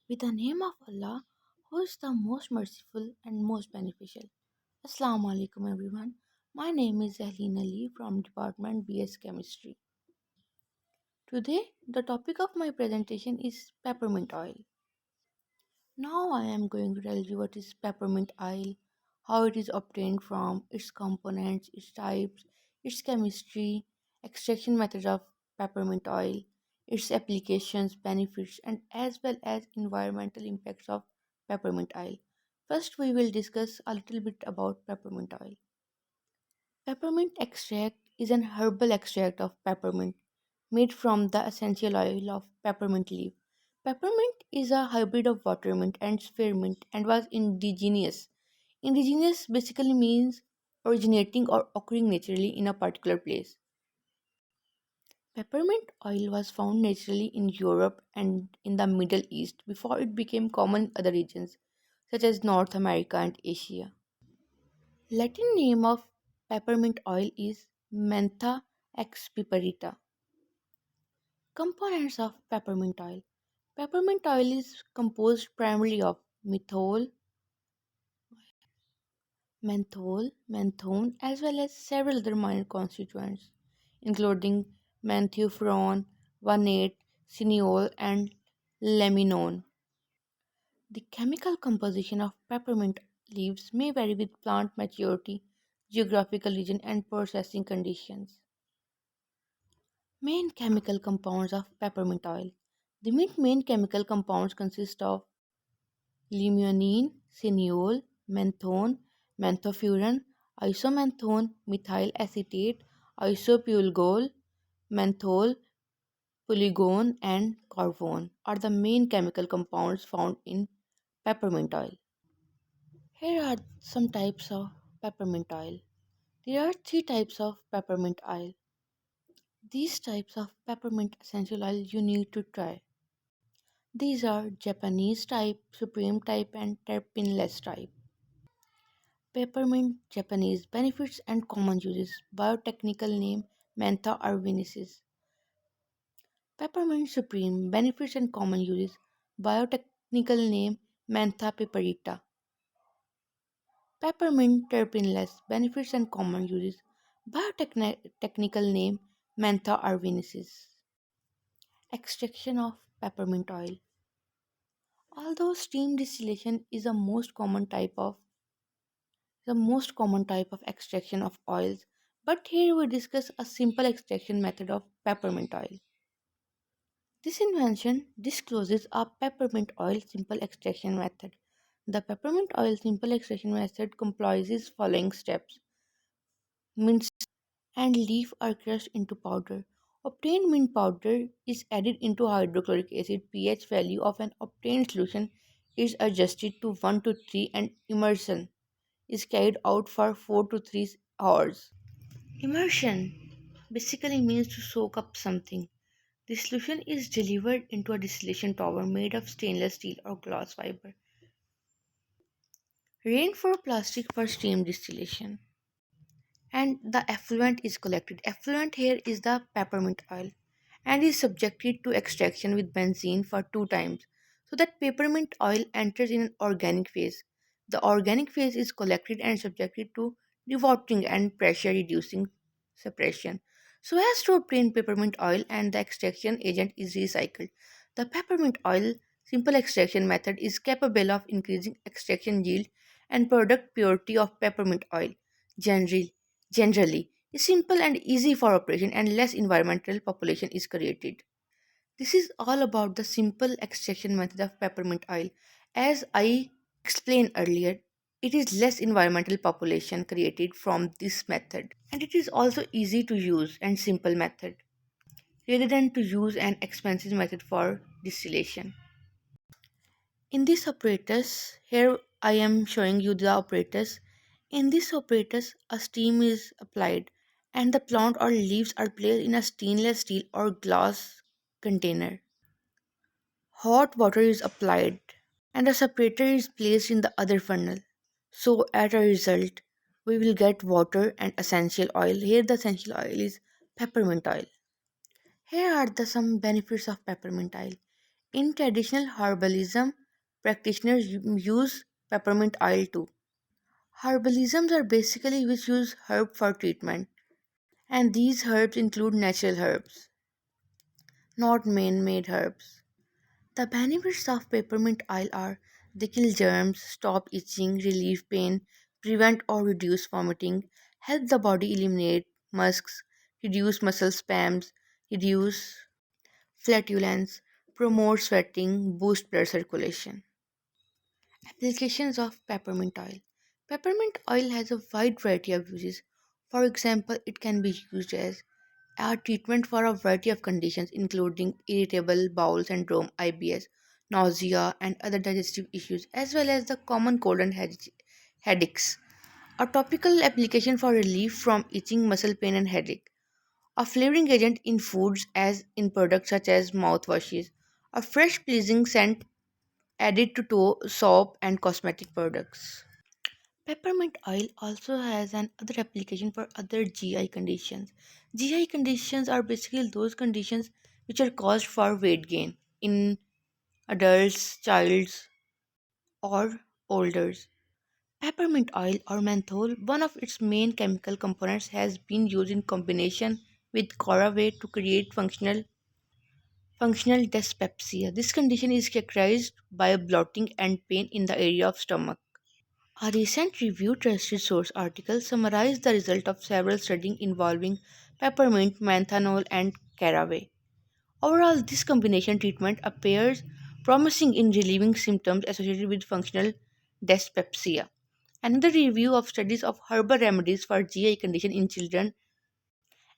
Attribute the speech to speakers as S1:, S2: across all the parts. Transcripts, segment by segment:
S1: With the name of Allah, who is the most merciful and most beneficial. Assalamu alaikum everyone. My name is Ahleen Ali from Department BS Chemistry. Today, the topic of my presentation is peppermint oil. Now I am going to tell you what is peppermint oil, how it is obtained from, its components, its types, its chemistry, extraction methods of peppermint oil, its applications, benefits, and as well as environmental impacts of peppermint oil. First, we will discuss a little bit about peppermint oil. Peppermint extract is an herbal extract of peppermint made from the essential oil of peppermint leaf. Peppermint is a hybrid of watermint and spearmint and was indigenous. Indigenous basically means originating or occurring naturally in a particular place. Peppermint oil was found naturally in Europe and in the Middle East before it became common in other regions such as North America and Asia. Latin name of peppermint oil is Mentha ex piperita. Components of peppermint oil. Peppermint oil is composed primarily of menthol, as well as several other minor constituents, including menthophrone, vanate, cineol, and leminone. The chemical composition of peppermint leaves may vary with plant maturity, geographical region, and processing conditions. Main chemical compounds of peppermint oil. The main chemical compounds consist of limonene, cineol, menthone, menthofuran, isomenthone, methyl acetate, isopulgol, menthol, polygon, and carvone are the main chemical compounds found in peppermint oil. Here are some types of peppermint oil. There are three types of peppermint oil. These types of peppermint essential oil you need to try. These are Japanese type, supreme type, and terpeneless type. Peppermint Japanese benefits and common uses. Biotechnical name Mentha arvenicis. Peppermint supreme benefits and common uses. Biotechnical name Mentha piperita. Peppermint terpeneless benefits and common uses. Biotechnical name Mentha arvenicis. Extraction of peppermint oil. Although steam distillation is the most common type of extraction of oils, but here we discuss a simple extraction method of peppermint oil. This invention discloses a peppermint oil simple extraction method. The peppermint oil simple extraction method comprises following steps. Mint and leaf are crushed into powder. Obtained mint powder is added into hydrochloric acid. pH value of an obtained solution is adjusted to 1 to 3 and immersion is carried out for 4 to 3 hours. Immersion basically means to soak up something. The solution is delivered into a distillation tower made of stainless steel or glass fiber. Rain for plastic for steam distillation. And the effluent is collected. Effluent here is the peppermint oil and is subjected to extraction with benzene for 2 times so that peppermint oil enters in an organic phase. The organic phase is collected and subjected to dewatering and pressure reducing separation so as to obtain peppermint oil, and the extraction agent is recycled. The peppermint oil simple extraction method is capable of increasing extraction yield and product purity of peppermint oil. Generally is simple and easy for operation and less environmental population is created. This is all about the simple extraction method of peppermint oil. As I explained earlier, it is less environmental population created from this method, and it is also easy to use and simple method rather than to use an expensive method for distillation. In this apparatus, here I am showing you the apparatus. In this apparatus, a steam is applied and the plant or leaves are placed in a stainless steel or glass container. Hot water is applied and a separator is placed in the other funnel. So, as a result, we will get water and essential oil. Here, the essential oil is peppermint oil. Here are some benefits of peppermint oil. In traditional herbalism, practitioners use peppermint oil too. Herbalisms are basically which use herb for treatment, and these herbs include natural herbs, not man-made herbs. The benefits of peppermint oil are they kill germs, stop itching, relieve pain, prevent or reduce vomiting, help the body eliminate musks, reduce muscle spasms, reduce flatulence, promote sweating, boost blood circulation. Applications of peppermint oil. Peppermint oil has a wide variety of uses. For example, it can be used as a treatment for a variety of conditions, including irritable bowel syndrome, IBS, nausea, and other digestive issues, as well as the common cold and headaches. A topical application for relief from itching, muscle pain, and headache. A flavoring agent in foods, as in products such as mouthwashes. A fresh, pleasing scent added to soap and cosmetic products. Peppermint oil also has an other application for other GI conditions. GI conditions are basically those conditions which are caused for weight gain in adults, childs, or olders. Peppermint oil or menthol, one of its main chemical components, has been used in combination with caraway to create functional dyspepsia. This condition is characterized by bloating and pain in the area of stomach. A recent review trusted source article summarized the result of several studies involving peppermint, menthanol, and caraway. Overall, this combination treatment appears promising in relieving symptoms associated with functional dyspepsia. Another review of studies of herbal remedies for GI condition in children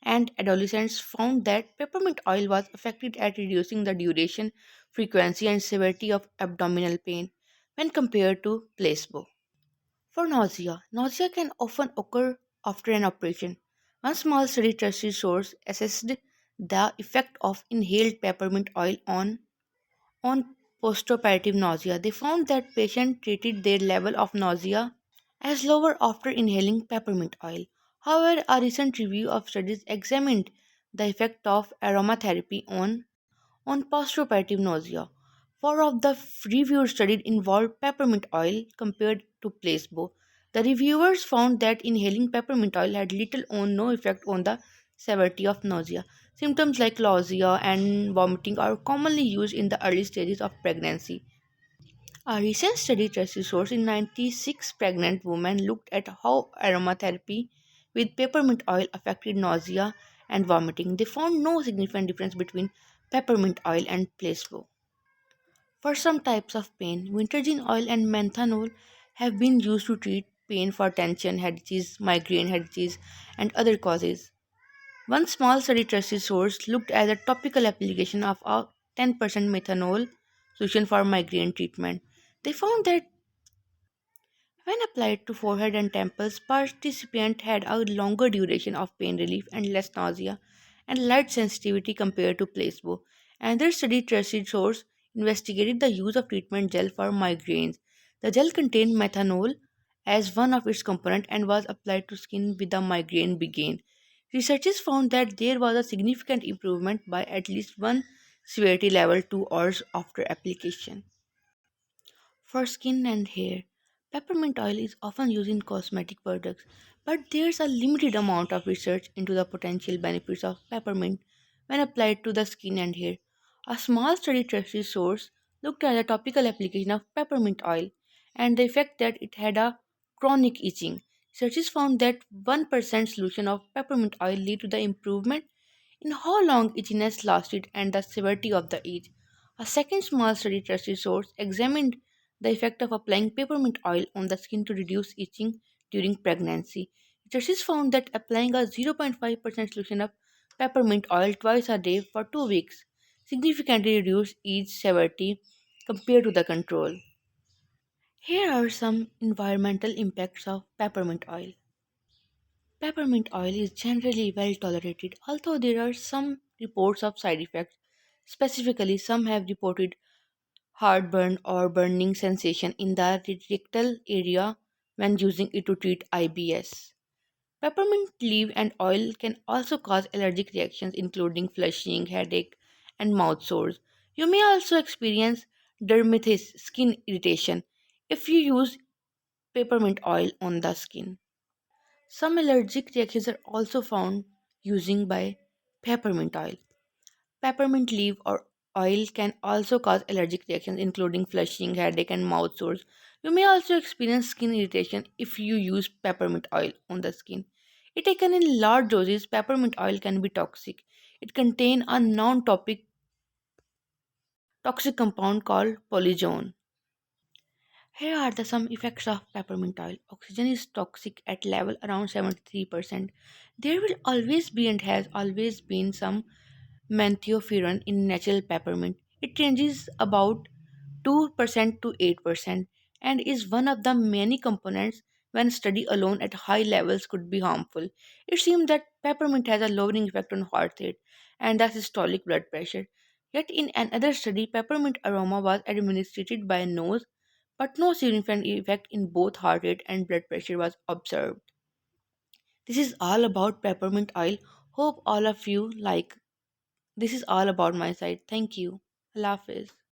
S1: and adolescents found that peppermint oil was effective at reducing the duration, frequency, and severity of abdominal pain when compared to placebo. For nausea, nausea can often occur after an operation. One small study trusted source assessed the effect of inhaled peppermint oil on postoperative nausea. They found that patients treated their level of nausea as lower after inhaling peppermint oil. However, a recent review of studies examined the effect of aromatherapy on postoperative nausea. Four of the reviewed studies involved peppermint oil compared to placebo. The reviewers found that inhaling peppermint oil had little or no effect on the severity of nausea. Symptoms like nausea and vomiting are commonly used in the early stages of pregnancy. A recent study trusted source in 96 pregnant women looked at how aromatherapy with peppermint oil affected nausea and vomiting. They found no significant difference between peppermint oil and placebo. For some types of pain, wintergreen oil and menthanol have been used to treat pain for tension headaches, migraine headaches, and other causes. One small study trusted source looked at the topical application of a 10% methanol solution for migraine treatment. They found that when applied to forehead and temples, participants had a longer duration of pain relief and less nausea and light sensitivity compared to placebo. Another study trusted source investigated the use of treatment gel for migraines. The gel contained methanol as one of its components and was applied to skin with the migraine began. Researchers found that there was a significant improvement by at least one severity level 2 hours after application. For skin and hair, peppermint oil is often used in cosmetic products, but there's a limited amount of research into the potential benefits of peppermint when applied to the skin and hair. A small study trusted source looked at the topical application of peppermint oil and the effect that it had on chronic itching. Researchers found that 1% solution of peppermint oil led to the improvement in how long itchiness lasted and the severity of the itch. A second small study trusted source examined the effect of applying peppermint oil on the skin to reduce itching during pregnancy. Researchers found that applying a 0.5% solution of peppermint oil twice a day for 2 weeks significantly reduced itch severity compared to the control. Here are some environmental impacts of peppermint oil. Peppermint oil is generally well tolerated, although there are some reports of side effects. Specifically, some have reported heartburn or burning sensation in the rectal area when using it to treat IBS. Peppermint leaf and oil can also cause allergic reactions, including flushing, headache, and mouth sores. You may also experience dermatitis, skin irritation, if you use peppermint oil on the skin. Some allergic reactions are also found using by peppermint oil. Peppermint leaf or oil can also cause allergic reactions including flushing, headache and mouth sores. You may also experience skin irritation if you use peppermint oil on the skin. If taken in large doses, peppermint oil can be toxic. It contains a toxic compound called polygone. Here are the some effects of peppermint oil. Oxygen is toxic at level around 73%. There will always be and has always been some menthofuran in natural peppermint. It ranges about 2% to 8% and is one of the many components when studied alone at high levels could be harmful. It seems that peppermint has a lowering effect on heart rate and the systolic blood pressure. Yet in another study, peppermint aroma was administered by nose, but no significant effect in both heart rate and blood pressure was observed. This is all about peppermint oil. Hope all of you like. This is all about my side. Thank you. Allah Hafiz.